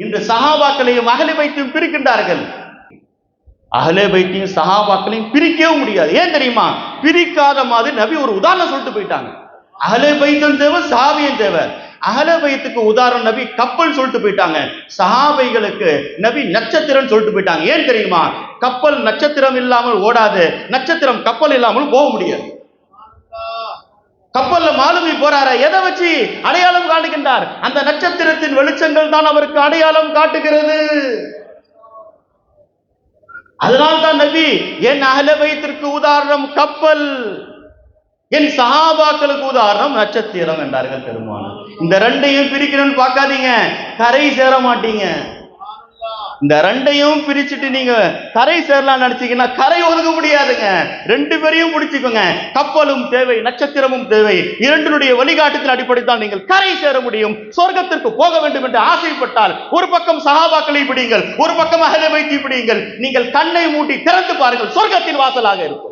இன்று சஹாபாக்களையும் அஹ்லே பைத்தையும் பிரிக்கின்றார்கள். அஹ்லே பைத்தையும் சஹாபாக்களையும் பிரிக்கவும் முடியாது. ஏன் தெரியுமா? பிரிக்காத மாதிரி நபி ஒரு உதாரணம் சொல்லிட்டு போயிட்டாங்க. அஹ்லே பைத்தும் தேவை, சஹாபியும் தேவை. அஹ்லே பைத்துக்கு உதாரணம் நபி கப்பல் சொல்லிட்டு போயிட்டாங்க. சஹாபைகளுக்கு நபி நட்சத்திரம் சொல்லிட்டு போயிட்டாங்க. ஏன் தெரியுமா? கப்பல் நட்சத்திரம் இல்லாமல் ஓடாது, நட்சத்திரம் கப்பல் இல்லாமல் போக முடியாது. கப்பல்ல மாலுமி போறாரு, எதை வச்சு அடையாளம் காட்டுகின்றார்? அந்த நட்சத்திரத்தின் வெளிச்சங்கள் தான் அவருக்கு அடையாளம் காட்டுகிறது. அதனால்தான் நபி என் அஹ்லே பைத்திற்கு உதாரணம் கப்பல், என் சஹாபாக்களுக்கு உதாரணம் நட்சத்திரம் என்றார்கள் பெருமானார். இந்த ரெண்டையும் பிரிக்கணும்னு பார்க்காதீங்க, கரை சேர மாட்டீங்க. இந்த ரெண்டையும் பிரிச்சுட்டு நீங்க கரை சேரலாம் நினைச்சீங்கன்னா கரை ஒதுக்க முடியாதுங்க. ரெண்டு பேரையும் பிடிச்சுக்கோங்க. கப்பலும் தேவை, நட்சத்திரமும் தேவை. இரண்டினுடைய வழிகாட்டுதல் அடிப்படையில் நீங்கள் கரை சேர முடியும். சொர்க்கத்திற்கு போக வேண்டும் என்று ஆசைப்பட்டால் ஒரு பக்கம் சஹாபாக்களை பிடிங்கள், ஒரு பக்கம் அஹ்லே பைத்தை பிடிங்கள். நீங்கள் கண்ணை மூடி திறந்து பாருங்கள், சொர்க்கத்தின் வாசலாக இருக்கும்.